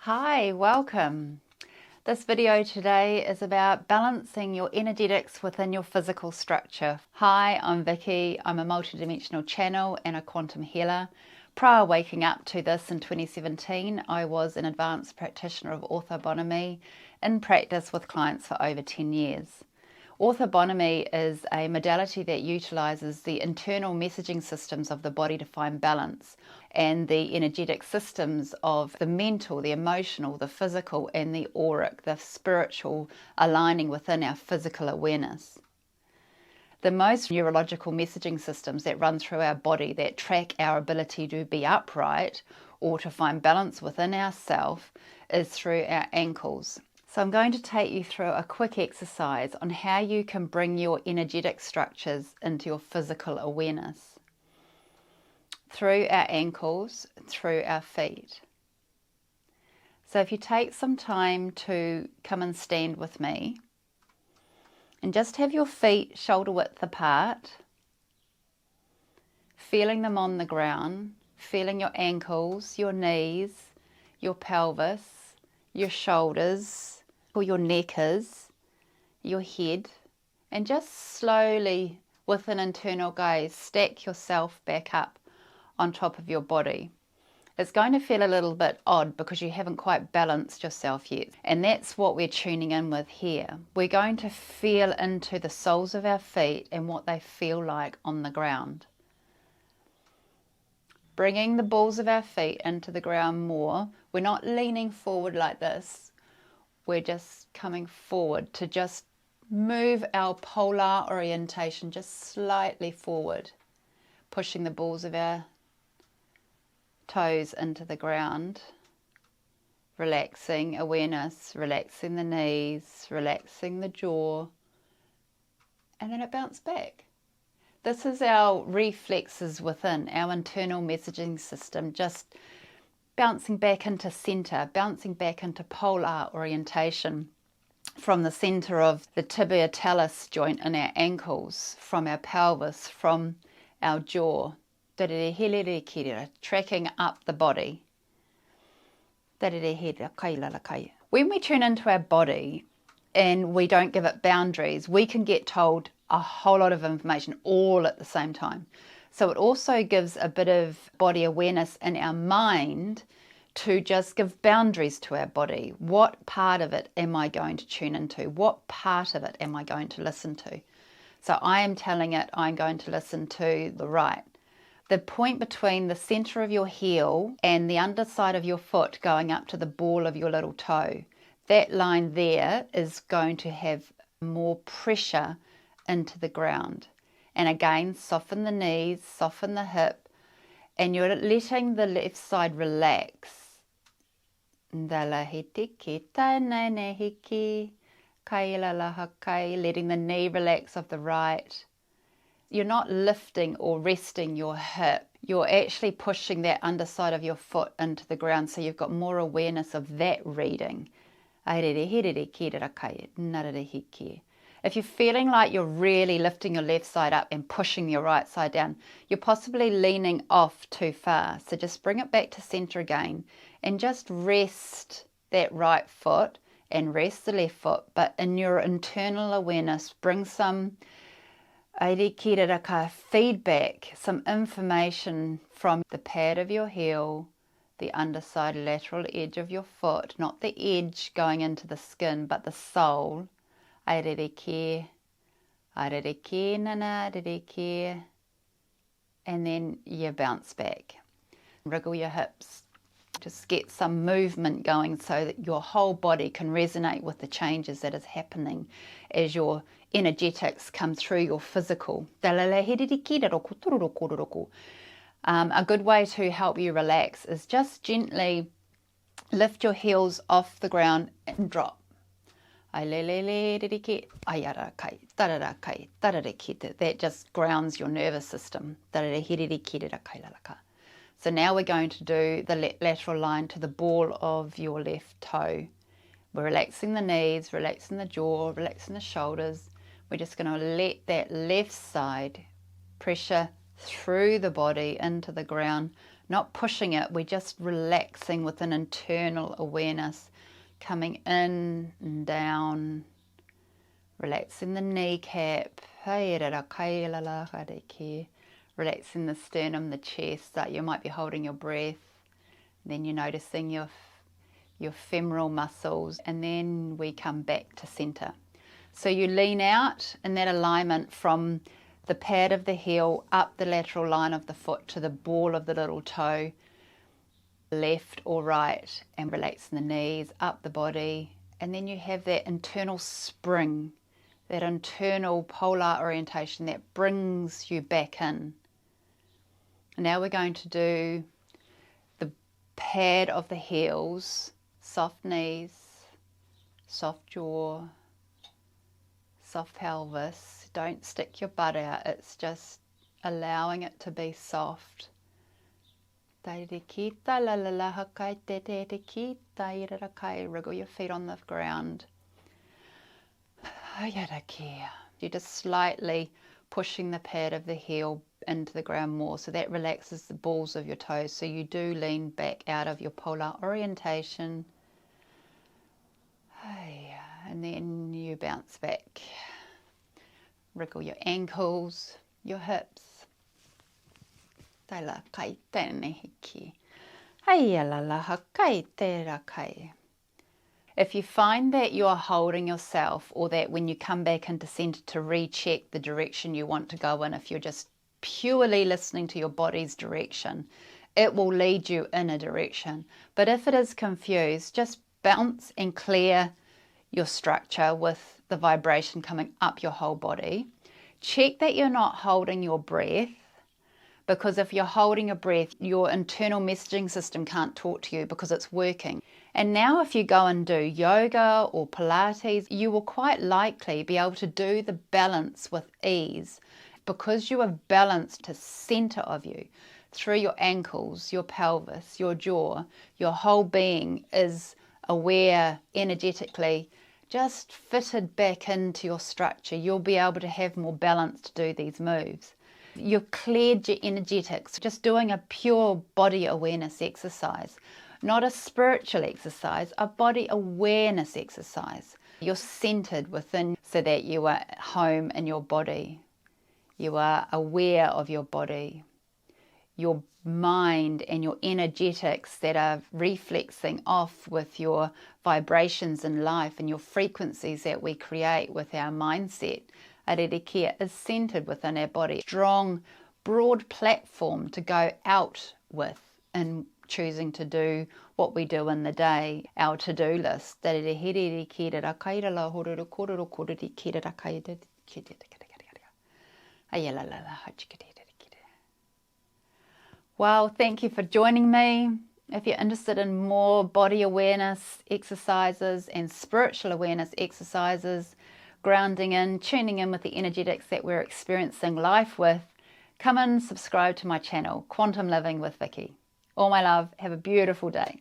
Hi, welcome. This video today is about balancing your energetics within your physical structure. Hi, I'm Vicki. I'm a multidimensional channel and a quantum healer. Prior waking up to this in 2017, I was an advanced practitioner of Ortho-Bionomy in practice with clients for over 10 years. Ortho-Bionomy is a modality that utilizes the internal messaging systems of the body to find balance, and the energetic systems of the mental, the emotional, the physical, and the auric, the spiritual, aligning within our physical awareness. The most neurological messaging systems that run through our body that track our ability to be upright or to find balance within ourself is through our ankles. So I'm going to take you through a quick exercise on how you can bring your energetic structures into your physical awareness. Through our ankles, through our feet. So if you take some time to come and stand with me and just have your feet shoulder width apart, feeling them on the ground, feeling your ankles, your knees, your pelvis, your shoulders, or your neck is, your head, and just slowly with an internal gaze stack yourself back up on top of your body. It's going to feel a little bit odd because you haven't quite balanced yourself yet, and that's what we're tuning in with here. We're going to feel into the soles of our feet and what they feel like on the ground. Bringing the balls of our feet into the ground more. We're not leaning forward like this. We're just coming forward to just move our polar orientation just slightly forward, pushing the balls of our toes into the ground, relaxing awareness, relaxing the knees, relaxing the jaw, and then it bounced back. This is our reflexes within, our internal messaging system, just bouncing back into center, bouncing back into polar orientation from the center of the tibia talus joint in our ankles, from our pelvis, from our jaw, tracking up the body. When we tune into our body and we don't give it boundaries, we can get told a whole lot of information all at the same time. So it also gives a bit of body awareness in our mind to just give boundaries to our body. What part of it am I going to tune into? What part of it am I going to listen to? So I am telling it I'm going to listen to the right. The point between the center of your heel and the underside of your foot going up to the ball of your little toe, that line there is going to have more pressure into the ground. And again, soften the knees, soften the hip, and you're letting the left side relax. Letting the knee relax of the right. You're not lifting or resting your hip. You're actually pushing that underside of your foot into the ground, so you've got more awareness of that reading. If you're feeling like you're really lifting your left side up and pushing your right side down, you're possibly leaning off too far. So just bring it back to center again and just rest that right foot and rest the left foot. But in your internal awareness, bring some feedback, some information from the pad of your heel, the underside lateral edge of your foot, not the edge going into the skin, but the sole. And then you bounce back. Wriggle your hips. Just get some movement going so that your whole body can resonate with the changes that is happening as your energetics come through your physical. A good way to help you relax is just gently lift your heels off the ground and drop. That just grounds your nervous system. So now we're going to do the lateral line to the ball of your left toe. We're relaxing the knees, relaxing the jaw, relaxing the shoulders. We're just going to let that left side pressure through the body into the ground, not pushing it, we're just relaxing with an internal awareness, coming in and down, relaxing the kneecap, relaxing the sternum, the chest, that you might be holding your breath. Then you're noticing your femoral muscles, and then we come back to center. So you lean out in that alignment from the pad of the heel up the lateral line of the foot to the ball of the little toe, left or right, and relaxing the knees, up the body. And then you have that internal spring, that internal polar orientation that brings you back in. Now we're going to do the pad of the heels, soft knees, soft jaw, soft pelvis. Don't stick your butt out, it's just allowing it to be soft. Wriggle your feet on the ground. You're just slightly pushing the pad of the heel into the ground more, so that relaxes the balls of your toes, so you do lean back out of your polar orientation. And then you bounce back. Wriggle your ankles, your hips. If you find that you are holding yourself, or that when you come back into center to recheck the direction you want to go in, if you're just purely listening to your body's direction, it will lead you in a direction. But if it is confused, just bounce and clear your structure with the vibration coming up your whole body. Check that you're not holding your breath, because if you're holding your breath, your internal messaging system can't talk to you because it's working. And now if you go and do yoga or Pilates, you will quite likely be able to do the balance with ease, because you are balanced to center of you through your ankles, your pelvis, your jaw. Your whole being is aware energetically, just fitted back into your structure. You'll be able to have more balance to do these moves. You've cleared your energetics, just doing a pure body awareness exercise, not a spiritual exercise, a body awareness exercise. You're centered within, so that you are at home in your body. You are aware of your body, your mind and your energetics that are reflexing off with your vibrations in life and your frequencies that we create with our mindset. Aririkia is centered within our body. Strong, broad platform to go out with in choosing to do what we do in the day, our to-do list. Well, thank you for joining me. If you're interested in more body awareness exercises and spiritual awareness exercises, grounding in, tuning in with the energetics that we're experiencing life with, come and subscribe to my channel, Quantum Living with Vicki. All my love, have a beautiful day.